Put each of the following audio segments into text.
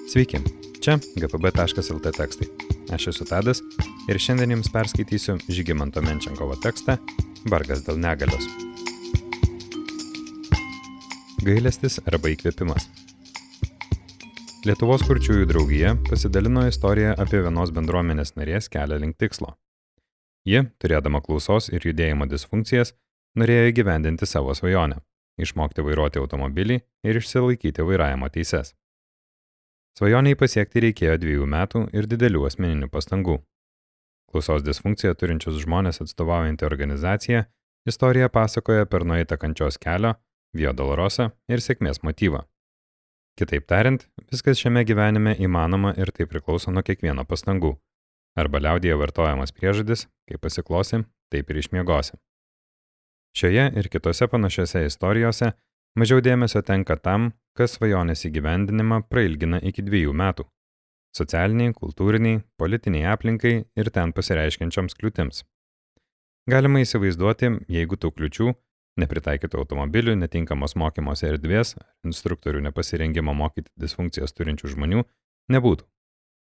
Sveiki, čia gpb.lt tekstai. Aš esu Tadas ir šiandien jums perskaitysiu Žygimanto Menčenkovo tekstą Vargas dėl negalios. Gailestis arba įkvėpimas. Lietuvos kurčiųjų draugija pasidalino istoriją apie vienos bendruomenės narės kelią link tikslo. Ji, turėdama klausos ir judėjimo disfunkcijas, norėjo įgyvendinti savo svajonę – išmokti vairuoti automobilį ir išsilaikyti vairavimo teises. Svajoniai pasiekti reikėjo 2 metų ir didelių asmeninių pastangų. Klausos disfunkciją turinčius žmonės atstovaujantį organizaciją istoriją pasakoja per nueitą kančios kelio, Via Dolorosa ir sėkmės motyvą. Kitaip tariant, viskas šiame gyvenime įmanoma ir tai priklauso nuo kiekvieno pastangų. Arba liaudyje vartojamas priežodis, kaip pasiklosi, taip ir išmiegosi. Šioje ir kitose panašiose istorijose mažiau dėmesio tenka tam, kas svajonės įgyvendinimą prailgina iki 2 metų. Socialiniai, kultūriniai, politiniai aplinkai ir ten pasireiškiančioms kliūtims. Galima įsivaizduoti, jeigu tų kliūčių, nepritaikytų automobilių, netinkamos mokymosi erdvės, instruktorių nepasirengimo mokyti disfunkcijas turinčių žmonių, nebūtų.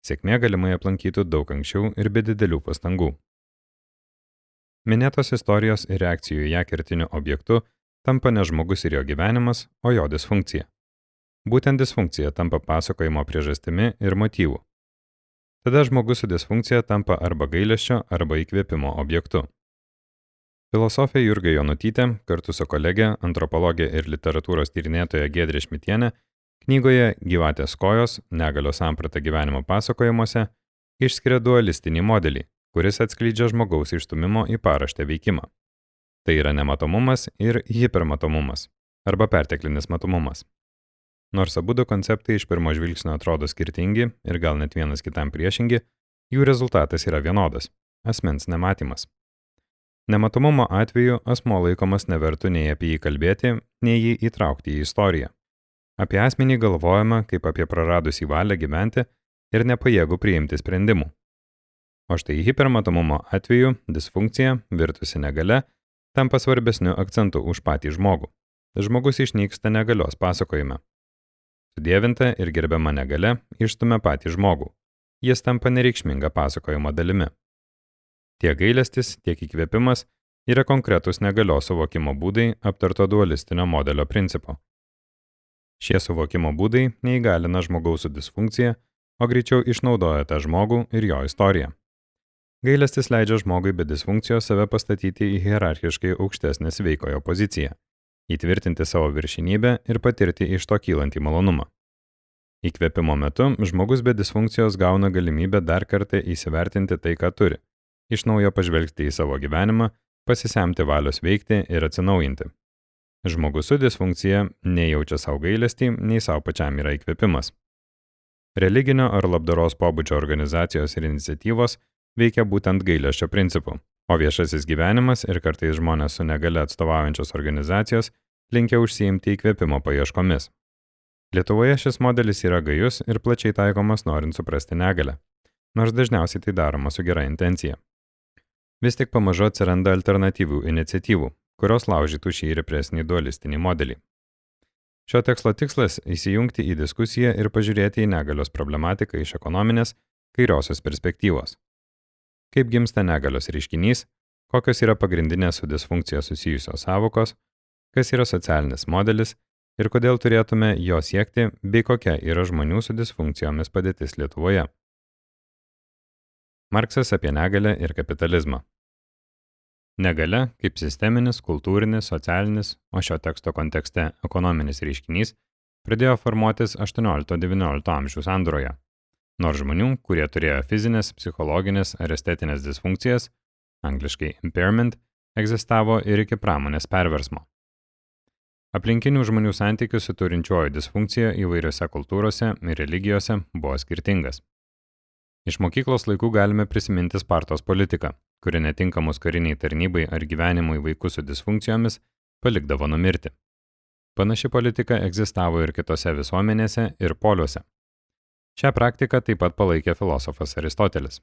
Sėkmė galimai aplankytų daug anksčiau ir be didelių pastangų. Minėtos istorijos ir reakcijų į ją kertiniu objektu tampa ne žmogus ir jo gyvenimas, o jo disfunkcija. Būtent disfunkcija tampa pasakojimo priežastimi ir motyvu. Tada žmogus su disfunkcija tampa arba gailesčio, arba įkvėpimo objektu. Filosofė Jurga Jonutytė kartu su kolegė, antropologė ir literatūros tyrinėtoja Giedrė Šmitienė knygoje Gyvatės kojos – negalios samprata gyvenimo pasakojimuose išskiria dualistinį modelį, kuris atskleidžia žmogaus išstūmimo į paraštę veikimą. Tai yra nematomumas ir hipermatomumas, arba perteklinis matomumas. Nors abudu konceptai iš pirmo žvilgsnio atrodo skirtingi ir gal net vienas kitam priešingi, jų rezultatas yra vienodas – asmens nematymas. Nematomumo atveju asmuo laikomas nevertu nei apie jį kalbėti, nei jį įtraukti į istoriją. Apie asmenį galvojama kaip apie praradusį valią gyventi ir nepajėgų priimti sprendimų. O štai hipermatomumo atveju disfunkcija, virtusi negalia, tampa svarbesniu akcentu už patį žmogų. Žmogus išnyksta negalios pasakojime. Sudievinta ir gerbiama negalia išstumia patį žmogų. Jis tampa nereikšminga pasakojimo dalimi. Tiek gailestis, tiek įkvėpimas yra konkretus negalios suvokimo būdai aptarto dualistinio modelio principo. Šie suvokimo būdai neįgalina žmogaus su disfunkcija, o greičiau išnaudoja tą žmogų ir jo istoriją. Gailestis leidžia žmogui be disfunkcijos save pastatyti į hierarchiškai aukštesnę sveikojo poziciją, įtvirtinti savo viršinybę ir patirti iš to kylantį malonumą. Įkvėpimo metu žmogus be disfunkcijos gauna galimybę dar kartą įsivertinti tai, ką turi, iš naujo pažvelgti į savo gyvenimą, pasisemti valios veikti ir atsinaujinti. Žmogus su disfunkcija nejaučia savo gailestį, nei savo pačiam yra įkvėpimas. Religinio ar labdaros pobūdžio organizacijos ir iniciatyvos veikia būtent gailesčio principu, o viešasis gyvenimas ir kartais žmonės su negalia atstovaujančios organizacijos linkia užsiimti įkvėpimo paieškomis. Lietuvoje šis modelis yra gajus ir plačiai taikomas norint suprasti negalią, nors dažniausiai tai daroma su gera intencija. Vis tik pamažu atsiranda alternatyvių iniciatyvų, kurios laužytų šį represinį dualistinį modelį. Šio teksto tikslas – įsijungti į diskusiją ir pažiūrėti į negalios problematiką iš ekonominės, kairiosios perspektyvos. Kaip gimsta negalios reiškinys, kokios yra pagrindinės su disfunkcija susijusios sąvokos, kas yra socialinis modelis ir kodėl turėtume jo siekti, bei kokia yra žmonių su disfunkcijomis padėtis Lietuvoje. Marksas apie negalią ir kapitalizmą. Negalia kaip sisteminis, kultūrinis, socialinis, o šio teksto kontekste ekonominis reiškinys, pradėjo formuotis 18–19 amžių sandūroje. Nors žmonių, kurie turėjo fizinės, psichologinės ar estetinės disfunkcijas, angliškai impairment, egzistavo ir iki pramonės perversmo. Aplinkinių žmonių santykis su turinčioji disfunkcija įvairiose kultūrose ir religijose buvo skirtingas. Iš mokyklos laikų galime prisiminti Spartos politiką, kuri netinkamus kariniai tarnybai ar gyvenimui vaikus su disfunkcijomis palikdavo numirti. Panaši politika egzistavo ir kitose visuomenėse ir poliuose. Šią praktiką taip pat palaikė filosofas Aristotelis.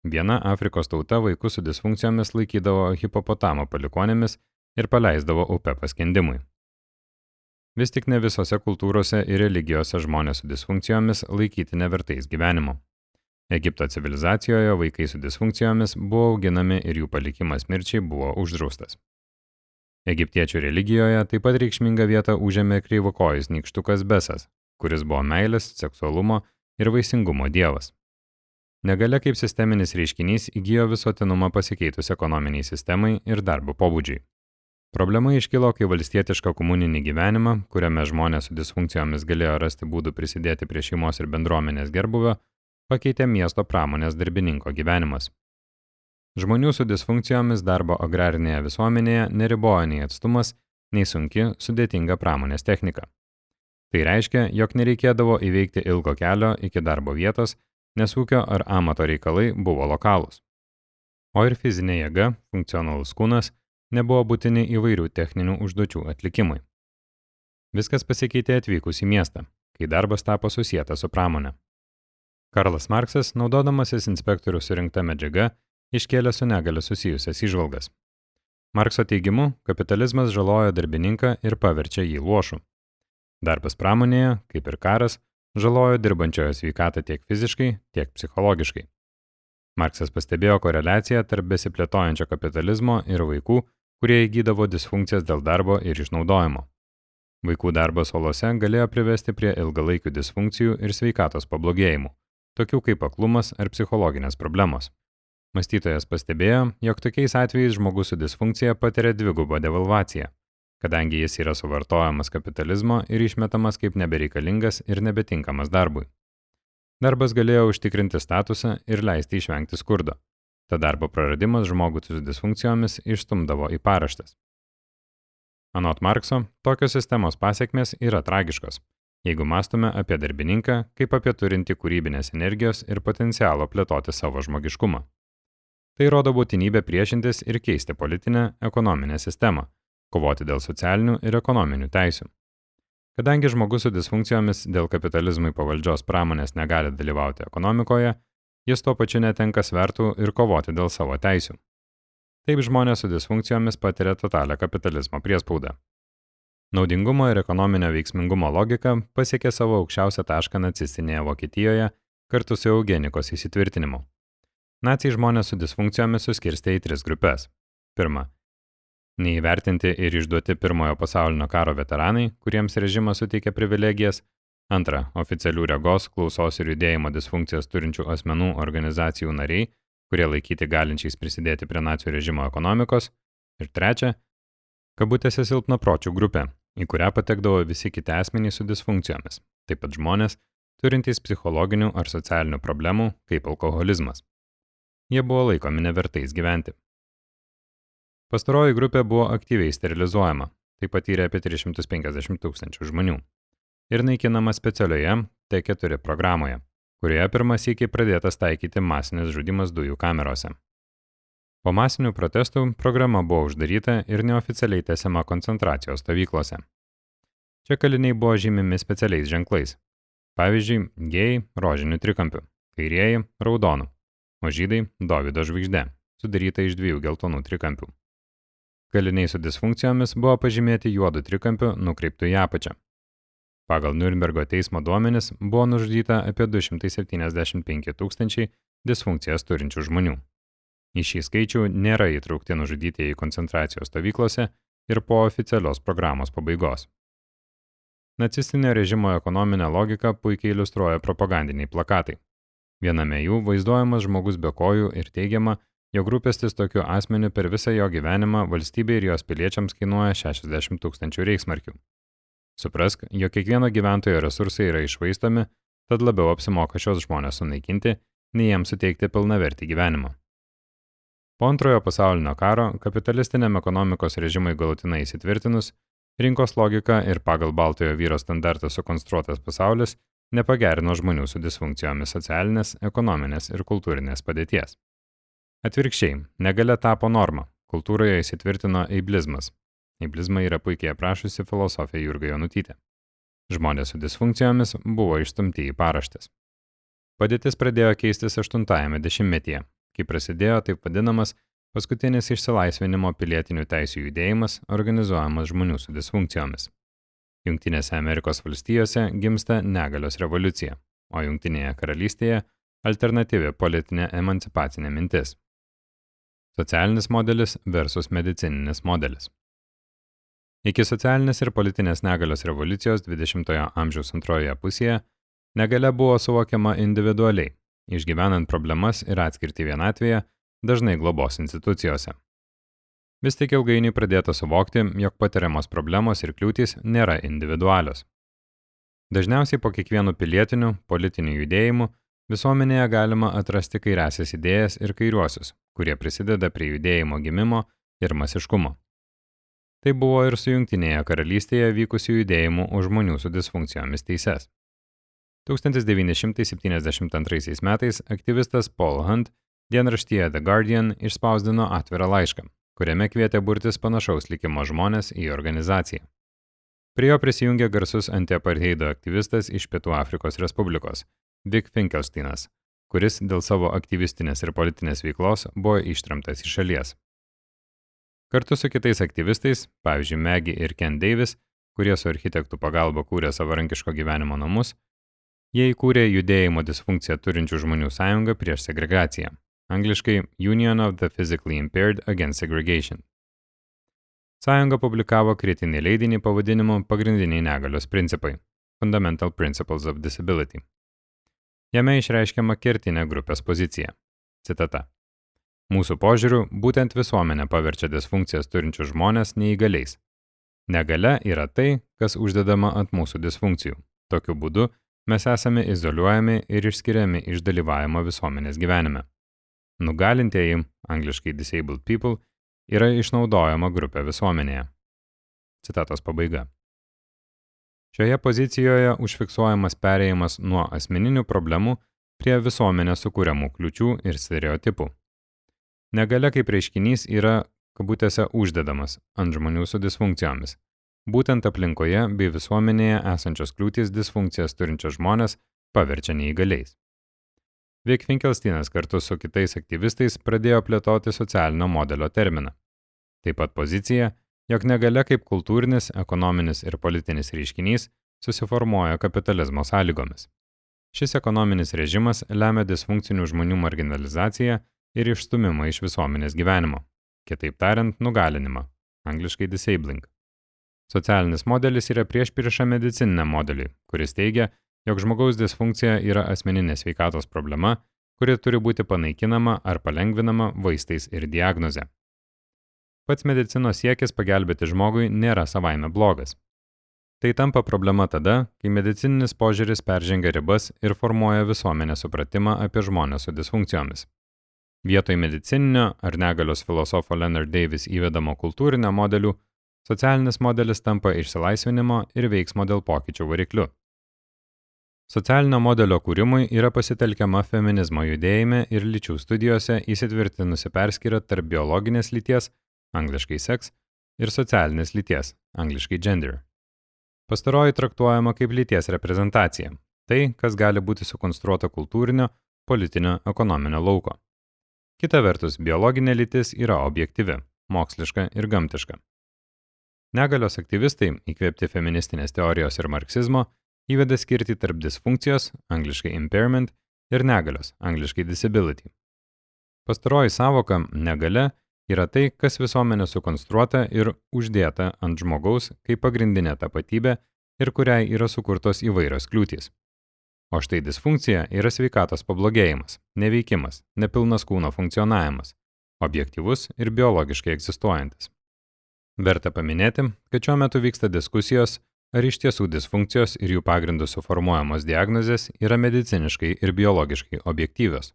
Viena Afrikos tauta vaikus su disfunkcijomis laikydavo hipopotamo palikuonėmis ir paleisdavo upę paskendimui. Vis tik ne visose kultūrose ir religijose žmonės su disfunkcijomis laikyti nevertais gyvenimo. Egipto civilizacijoje vaikai su disfunkcijomis buvo auginami ir jų palikimas mirčiai buvo uždraustas. Egiptiečių religijoje taip pat reikšmingą vietą užėmė kreivokojis nykštukas Besas, kuris buvo meilės, seksualumo ir vaisingumo dievas. Negalia kaip sisteminis reiškinys įgijo visuotinumą pasikeitus ekonominiai sistemai ir darbo pobūdžiai. Problema iškilo, kai valstietišką komuninį gyvenimą, kuriame žmonės su disfunkcijomis galėjo rasti būdų prisidėti prie šeimos ir bendruomenės gerbuvio, pakeitė miesto pramonės darbininko gyvenimas. Žmonių su disfunkcijomis darbo agrarinėje visuomenėje neribojo nei atstumas, nei sunki, sudėtinga pramonės technika. Tai reiškia, jog nereikėdavo įveikti ilgo kelio iki darbo vietos, nes ūkio ar amato reikalai buvo lokalūs. O ir fizinė jėga, funkcionalus kūnas, nebuvo būtini įvairių techninių užduočių atlikimui. Viskas pasikeitė atvykus į miestą, kai darbas tapo susietas su pramonė. Karlas Marksas, naudodamasis inspektorių surinkta medžiaga, iškėlė su negalia susijusias įžvalgas. Markso teigimu, kapitalizmas žalojo darbininką ir paverčia jį luošu. Darbas pramonėje, kaip ir karas, žalojo dirbančiojo sveikatą tiek fiziškai, tiek psichologiškai. Marksas pastebėjo koreliaciją tarp besiplėtojančio kapitalizmo ir vaikų, kurie įgydavo disfunkcijas dėl darbo ir išnaudojimo. Vaikų darbas olose galėjo privesti prie ilgalaikių disfunkcijų ir sveikatos pablogėjimų, tokių kaip aklumas ar psichologinės problemos. Mąstytojas pastebėjo, jog tokiais atvejais žmogus su disfunkcija patiria dvigubą devalvaciją, kadangi jis yra suvartojamas kapitalizmo ir išmetamas kaip nebereikalingas ir nebetinkamas darbui. Darbas galėjo užtikrinti statusą ir leisti išvengti skurdo. Ta darbo praradimas žmogų su disfunkcijomis išstumdavo į paraštes. Anot Markso, tokios sistemos pasekmės yra tragiškos, jeigu mąstome apie darbininką kaip apie turintį kūrybinės energijos ir potencialo plėtoti savo žmogiškumą. Tai rodo būtinybę priešintis ir keisti politinę, ekonominę sistemą, kovoti dėl socialinių ir ekonominių teisių. Kadangi žmogus su disfunkcijomis dėl kapitalizmui pavaldžios pramonės negali dalyvauti ekonomikoje, jis tuo pačiu netenka svertų ir kovoti dėl savo teisių. Taip žmonės su disfunkcijomis patiria totalią kapitalizmo priespaudą. Naudingumo ir ekonominio veiksmingumo logika pasiekė savo aukščiausią tašką nacistinėje Vokietijoje kartu su eugenikos įsitvirtinimu. Naciai žmonės su disfunkcijomis suskirstė į 3 grupės. Pirma, neįvertinti ir išduoti Pirmojo pasaulinio karo veteranai, kuriems režimas suteikė privilegijas. Antra, oficialių regos, klausos ir judėjimo disfunkcijas turinčių asmenų organizacijų nariai, kurie laikyti galinčiais prisidėti prie nacių režimo ekonomikos. Ir trečia, kabutėse silpnapročių grupė, į kurią patekdavo visi kiti asmenys su disfunkcijomis, taip pat žmonės, turintys psichologinių ar socialinių problemų, kaip alkoholizmas. Jie buvo laikomi nevertais gyventi. Pastaroji grupė buvo aktyviai sterilizuojama, tai patyrė apie 350 000 žmonių, ir naikinama specialioje T4 programoje, kurioje pirmas sykį pradėtas taikyti masinis žudimas dujų kamerose. Po masinių protestų programa buvo uždaryta ir neoficialiai tęsiama koncentracijos stovyklose. Čia kaliniai buvo žymimi specialiais ženklais. Pavyzdžiui, gėjai rožiniu trikampiu, kairieji raudonu, o žydai Dovydo žvaigžde, sudaryta iš 2 geltonų trikampių. Kaliniai su disfunkcijomis buvo pažymėti juodu trikampiu nukreiptu į apačią. Pagal Niurnbergo teismo duomenis buvo nužudyta apie 275 000 disfunkcijas turinčių žmonių. Į šį skaičių nėra įtraukti nužudytieji koncentracijos stovyklose ir po oficialios programos pabaigos. Nacistinio režimo ekonominę logiką puikiai iliustruoja propagandiniai plakatai. Viename jų vaizduojamas žmogus be kojų ir teigiama, jog rūpestis tokiu asmeniu per visą jo gyvenimą valstybei ir jos piliečiams kainuoja 60 000 reichsmarkių. Suprask, jog kiekvieno gyventojo resursai yra išvaistomi, tad labiau apsimoka šios žmonės sunaikinti, nei jiems suteikti pilnavertį gyvenimą. Po Antrojo pasaulinio karo kapitalistiniam ekonomikos režimui galutinai įsitvirtinus, rinkos logika ir pagal baltojo vyro standartą sukonstruotas pasaulis nepagerino žmonių su disfunkcijomis socialinės, ekonominės ir kultūrinės padėties. Atvirkščiai, negalia tapo norma, kultūroje įsitvirtino eiblizmas. Eiblizmą yra puikiai aprašusi filosofė Jurga Jonutytė. Žmonės su disfunkcijomis buvo išstumti į paraštes. Padėtis pradėjo keistis 8-ajame dešimtmetyje, kai prasidėjo taip vadinamas paskutinis išsilaisvinimo pilietinių teisių judėjimas organizuojamas žmonių su disfunkcijomis. Jungtinėse Amerikos valstijose gimsta negalios revoliucija, o Jungtinėje karalystėje alternatyvi politinė emancipacinė mintis. Socialinis modelis versus medicininis modelis. Iki socialinės ir politinės negalios revoliucijos 20-ojo amžiaus antrojoje pusėje negalia buvo suvokiama individualiai, išgyvenant problemas ir atskirtį vienatvėje, dažnai globos institucijose. Vis tik ilgainiui pradėta suvokti, jog patiriamos problemos ir kliūtys nėra individualios. Dažniausiai po kiekvienu pilietiniu, politiniu judėjimu visuomenėje galima atrasti kairiąsias idėjas ir kairiuosius, kurie prisideda prie judėjimo gimimo ir masiškumo. Tai buvo ir su Jungtinėje karalystėje vykusių judėjimų už žmonių su disfunkcijomis teises. 1972 metais aktyvistas Paul Hunt dienraštyje The Guardian išspausdino atvirą laišką, kuriame kvietė burtis panašaus likimo žmonės į organizaciją. Prie jo prisijungė garsus antiapartheido aktyvistas iš Pietų Afrikos Respublikos, Vic Finkelsteinas, kuris dėl savo aktyvistinės ir politinės veiklos buvo ištremtas iš šalies. Kartu su kitais aktyvistais, pavyzdžiui Maggie ir Ken Davis, kurie su architektų pagalba kūrė savarankiško gyvenimo namus, jie įkūrė judėjimo disfunkciją turinčių žmonių sąjungą prieš segregaciją, angliškai Union of the Physically Impaired Against Segregation. Sąjunga publikavo kritinį leidinį pavadinimu Pagrindiniai negalios principai – Fundamental Principles of Disability. Jame išreiškiama kertinė grupės pozicija. Citata. Mūsų požiūriu, būtent visuomenė paverčia disfunkcijas turinčius žmonės neįgaliais. Negalia yra tai, kas uždedama ant mūsų disfunkcijų. Tokiu būdu mes esame izoliuojami ir išskiriami iš dalyvavimo visuomenės gyvenime. Nugalintieji, angliškai disabled people, yra išnaudojama grupė visuomenėje. Citatos pabaiga. Šioje pozicijoje užfiksuojamas perėjimas nuo asmeninių problemų prie visuomenės sukūriamų kliūčių ir stereotipų. Negalia kaip reiškinys yra, kabutėse, uždedamas ant žmonių su disfunkcijomis. Būtent aplinkoje bei visuomenėje esančios kliūtys disfunkcijas turinčios žmonės paverčia neįgaliais. Vic Finkelsteinas kartu su kitais aktyvistais pradėjo plėtoti socialinio modelio terminą. Taip pat pozicija, jog negalia kaip kultūrinis, ekonominis ir politinis reiškinys susiformuoja kapitalizmo sąlygomis. Šis ekonominis režimas lemia disfunkcinių žmonių marginalizaciją ir išstumimą iš visuomenės gyvenimo, kitaip tariant, nugalinimą, angliškai disabling. Socialinis modelis yra priešprieša medicininiam modeliui, kuris teigia, jog žmogaus disfunkcija yra asmeninė sveikatos problema, kuri turi būti panaikinama ar palengvinama vaistais ir diagnoze. Pats medicinos siekis pagelbėti žmogui nėra savaime blogas. Tai tampa problema tada, kai medicininis požiūris peržengia ribas ir formuoja visuomenės supratimą apie žmonės su disfunkcijomis. Vietoj medicininio ar negalios filosofo Leonard Davis įvedamo kultūrinio modelių, socialinis modelis tampa išsilaisvinimo ir veiksmo dėl pokyčių varikliu. Socialinio modelio kūrimui yra pasitelkiama feminizmo judėjime ir lyčių studijose įsitvirtinusi perskyra tarp biologinės lyties, angliškai sex, ir socialinės lyties, angliškai gender. Pastaroji traktuojama kaip lyties reprezentacija, tai, kas gali būti sukonstruota kultūrinio, politinio, ekonominio lauko. Kita vertus, biologinė lytis yra objektyvi, moksliška ir gamtiška. Negalios aktyvistai, įkvėpti feministinės teorijos ir marksizmo, įveda skirtį tarp disfunkcijos, angliškai impairment, ir negalios, angliškai disability. Pastaroji sąvoka, negalia, yra tai, kas visuomenė sukonstruota ir uždėta ant žmogaus kaip pagrindinė tapatybė ir kuriai yra sukurtos įvairios kliūtys. O štai disfunkcija yra sveikatos pablogėjimas, neveikimas, nepilnas kūno funkcionavimas, objektyvus ir biologiškai egzistuojantis. Verta paminėti, kad šiuo metu vyksta diskusijos, ar iš tiesų disfunkcijos ir jų pagrindų suformuojamos diagnozės yra mediciniškai ir biologiškai objektyvios.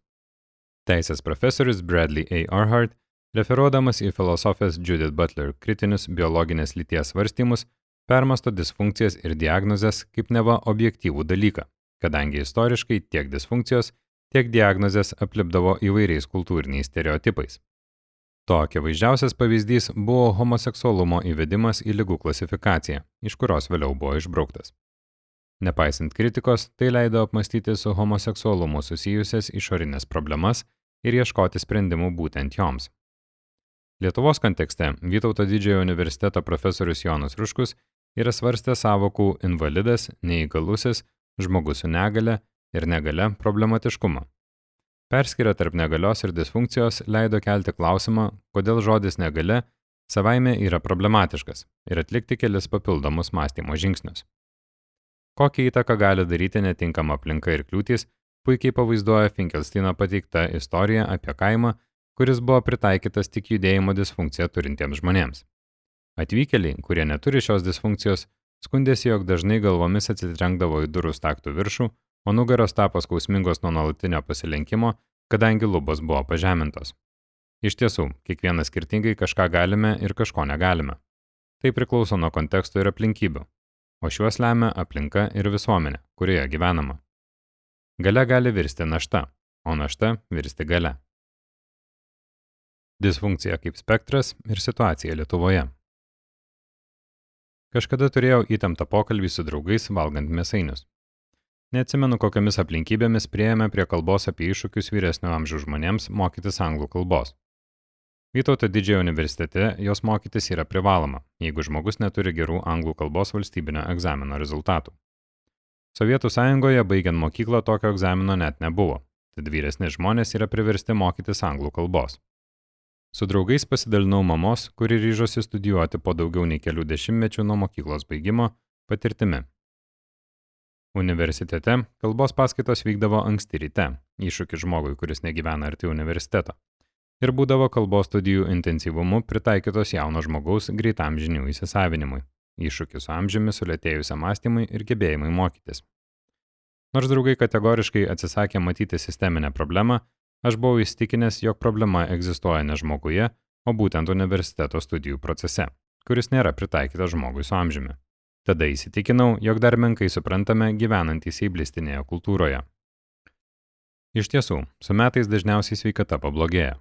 Teisės profesorius Bradley A. Arhart, referuodamas į filosofės Judith Butler kritinius biologinės lyties svarstymus, permasto disfunkcijas ir diagnozes kaip neva objektyvų dalyką, kadangi istoriškai tiek disfunkcijos, tiek diagnozės aplipdavo įvairiais kultūriniais stereotipais. To akivaizdžiausias pavyzdys buvo homoseksualumo įvedimas į ligų klasifikaciją, iš kurios vėliau buvo išbrauktas. Nepaisant kritikos, tai leido apmastyti su homoseksualumu susijusias išorinės problemas ir ieškoti sprendimų būtent joms. Lietuvos kontekste Vytauto Didžiojo universiteto profesorius Jonas Ruškus yra svarstę sąvokų invalidas, neįgalusis, žmogus su negale ir negale problematiškumą. Perskyra tarp negalios ir disfunkcijos leido kelti klausimą, kodėl žodis negale savaime yra problematiškas ir atlikti kelis papildomus mąstymo žingsnius. Kokią įtaką gali daryti netinkama aplinka ir kliūtys, puikiai pavaizduoja Finkelsteino pateikta istorija apie kaimą, kuris buvo pritaikytas tik judėjimo disfunkciją turintiems žmonėms. Atvykėliai, kurie neturi šios disfunkcijos, skundėsi, jog dažnai galvomis atsitrenkdavo į durų staktų viršų, o nugaros tapo skausmingos nuo nuolatinio pasilenkimo, kadangi lubos buvo pažemintos. Iš tiesų, kiekvienas skirtingai kažką galime ir kažko negalime. Tai priklauso nuo konteksto ir aplinkybių, o šiuos lemia aplinka ir visuomenė, kurioje gyvenama. Galia gali virsti našta, o našta virsti galia. Disfunkcija kaip spektras ir situacija Lietuvoje. Kažkada turėjau įtemptą pokalbį su draugais valgant mėsainius. Neatsimenu, kokiamis aplinkybėmis priėjome prie kalbos apie iššūkius vyresnio amžiaus žmonėms mokytis anglų kalbos. Vytauto Didžiojo universitete jos mokytis yra privaloma, jeigu žmogus neturi gerų anglų kalbos valstybinio egzamino rezultatų. Sovietų Sąjungoje baigiant mokyklą tokio egzamino net nebuvo, tad vyresni žmonės yra priversti mokytis anglų kalbos. Su draugais pasidalinau mamos, kuri ryžosi studijuoti po daugiau nei kelių dešimtmečių nuo mokyklos baigimo, patirtimi. Universitete kalbos paskaitos vykdavo anksti ryte, iššūkis žmogui, kuris negyvena arti universiteto, ir būdavo kalbos studijų intensyvumu pritaikytos jauno žmogaus greitam žinių įsisavinimui, iššūkis su amžiumi sulėtėjusiam mąstymui ir gebėjimui mokytis. Nors draugai kategoriškai atsisakė matyti sisteminę problemą, aš buvau įsitikinęs, jog problema egzistuoja ne žmoguje, o būtent universiteto studijų procese, kuris nėra pritaikytas žmogui su amžiumi. Tada įsitikinau, jog dar menkai suprantame gyvenantys eiblistinėje kultūroje. Iš tiesų, su metais dažniausiai sveikata pablogėja.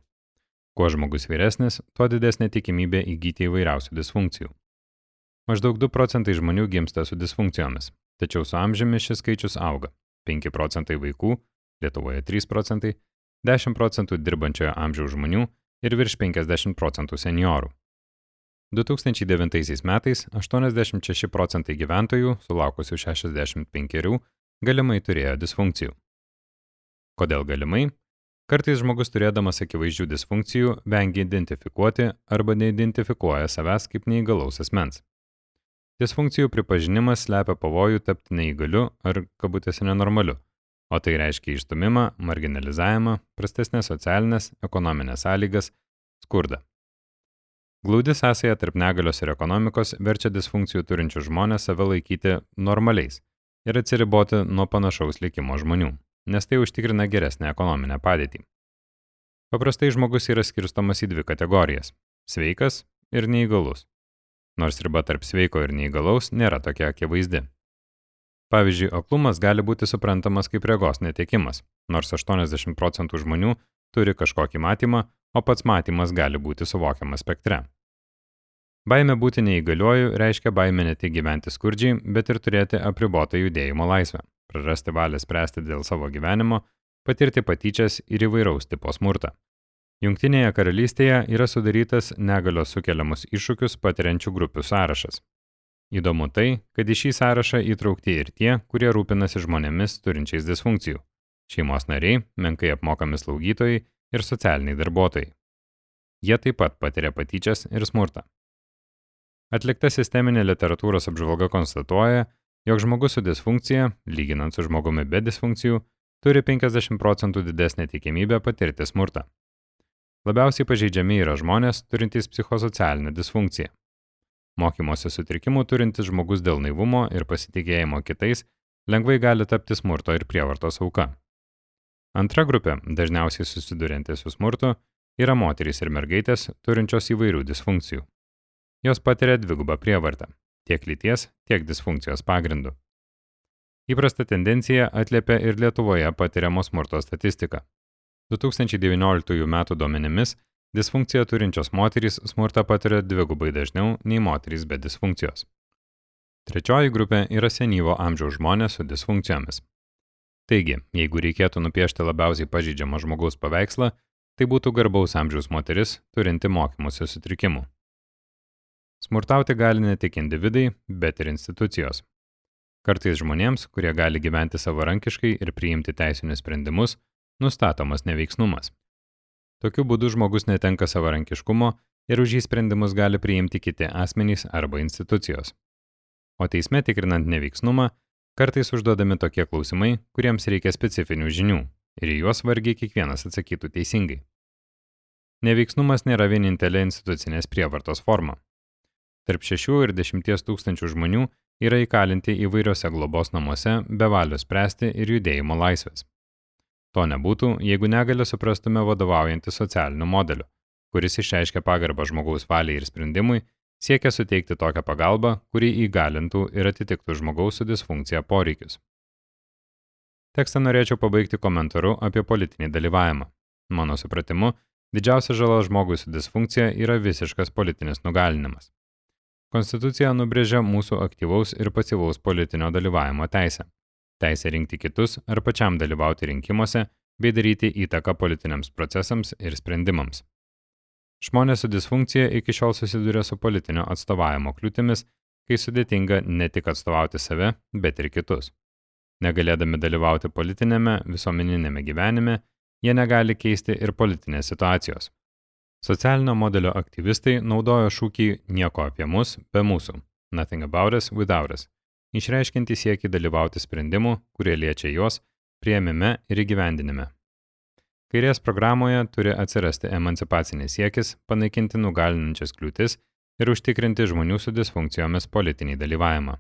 Kuo žmogus vyresnis, tuo didesnė tikimybė įgyti įvairiausių disfunkcijų. Maždaug 2 procentai žmonių gimsta su disfunkcijomis, tačiau su amžiumi šis skaičius auga. 5 procentai vaikų, Lietuvoje 3 procentai, 10 procentų dirbančiojo amžiaus žmonių ir virš 50 procentų seniorų. 2009 metais 86 procentai gyventojų, sulaukusių 65, galimai turėjo disfunkcijų. Kodėl galimai? Kartais žmogus turėdamas akivaizdžių disfunkcijų vengia identifikuoti arba neidentifikuoja savęs kaip neįgalaus asmens. Disfunkcijų pripažinimas slepia pavojų tapti neįgaliu ar kabutėse nenormaliu, o tai reiškia išstumimą, marginalizavimą, prastesnės socialinės, ekonominės sąlygas, skurdą. Glaudi sąsaja tarp negalios ir ekonomikos verčia disfunkcijų turinčių žmonės save laikyti normaliais ir atsiriboti nuo panašaus likimo žmonių, nes tai užtikrina geresnę ekonominę padėtį. Paprastai žmogus yra skirstomas į 2 kategorijas – sveikas ir neįgalus, nors riba tarp sveiko ir neįgalaus nėra tokia akivaizdi. Pavyzdžiui, aklumas gali būti suprantamas kaip regos netekimas, nors 80 procentų žmonių turi kažkokį matymą, o pats matymas gali būti suvokiamas spektre. Baimė būti neįgaliuoju reiškia baimę ne tik gyventi skurdžiai, bet ir turėti apribotą judėjimo laisvę, prarasti valią spręsti dėl savo gyvenimo, patirti patyčias ir įvairaus tipo smurtą. Jungtinėje karalystėje yra sudarytas negalios sukeliamus iššūkius patiriančių grupių sąrašas. Įdomu tai, kad į šį sąrašą įtraukti ir tie, kurie rūpinasi žmonėmis turinčiais disfunkcijų – šeimos nariai, menkai apmokami slaugytojai ir socialiniai darbuotojai. Jie taip pat patiria patyčias ir smurtą. Atlikta sisteminė literatūros apžvalga konstatuoja, jog žmogus su disfunkcija, lyginant su žmogumi be disfunkcijų, turi 50 procentų didesnę tikimybę patirti smurtą. Labiausiai pažeidžiami yra žmonės turintys psichosocialinę disfunkciją. Mokymosi sutrikimų turintis žmogus dėl naivumo ir pasitikėjimo kitais lengvai gali tapti smurto ir prievartos auka. Antra grupė, dažniausiai susidurianti su smurtu, yra moterys ir mergaitės turinčios įvairių disfunkcijų. Jos patiria dvigubą prievartą, tiek lyties, tiek disfunkcijos pagrindu. Įprasta tendencija atliepia ir Lietuvoje patiriamo smurto statistika. 2019 metų duomenimis disfunkciją turinčios moterys smurtą patiria dvigubai dažniau nei moterys be disfunkcijos. Trečioji grupė yra senyvo amžiaus žmonės su disfunkcijomis. Taigi, jeigu reikėtų nupiešti labiausiai pažeidžiamą žmogaus paveikslą, tai būtų garbaus amžiaus moteris turinti mokymosi sutrikimų. Smurtauti gali ne tik individai, bet ir institucijos. Kartais žmonėms, kurie gali gyventi savarankiškai ir priimti teisinius sprendimus, nustatomas neveiksnumas. Tokiu būdu žmogus netenka savarankiškumo ir už jį sprendimus gali priimti kiti asmenys arba institucijos. O teisme tikrinant neveiksnumą, kartais užduodami tokie klausimai, kuriems reikia specifinių žinių ir į juos vargiai kiekvienas atsakytų teisingai. Neveiksnumas nėra vienintelė institucinės prievartos forma. Tarp 6 ir 10 tūkstančių žmonių yra įkalinti įvairiose globos namuose be valios spręsti ir judėjimo laisvės. To nebūtų, jeigu negalę suprastume vadovaujantį socialiniu modeliu, kuris išreiškia pagarbą žmogaus valiai ir sprendimui, siekia suteikti tokią pagalbą, kuri įgalintų ir atitiktų žmogaus su disfunkcija poreikius. Tekstą norėčiau pabaigti komentaru apie politinį dalyvavimą. Mano supratimu, didžiausia žala žmogui su disfunkcija yra visiškas politinis nugalinimas. Konstitucija nubrėžia mūsų aktyvaus ir pasyvaus politinio dalyvavimo teisę. Teisę rinkti kitus ar pačiam dalyvauti rinkimuose bei daryti įtaką politiniams procesams ir sprendimams. Žmonės su disfunkcija iki šiol susiduria su politinio atstovavimo kliūtimis, kai sudėtinga ne tik atstovauti save, bet ir kitus. Negalėdami dalyvauti politinėme, visuomeninėme gyvenime, jie negali keisti ir politinės situacijos. Socialinio modelio aktyvistai naudojo šūkį nieko apie mus be mūsų, nothing about us without us, išreiškinti siekį dalyvauti sprendimų, kurie liečia juos, priėmime ir įgyvendinime. Kairės programoje turi atsirasti emancipacinis siekis panaikinti nugalinančias kliūtis ir užtikrinti žmonių su disfunkcijomis politinį dalyvavimą.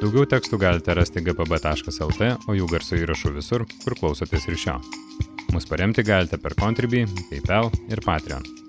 Daugiau tekstų galite rasti gpb.lt, o jų garso įrašų visur, kur klausotės ir šio. Mus paremti galite per Contribui, PayPal ir Patreon.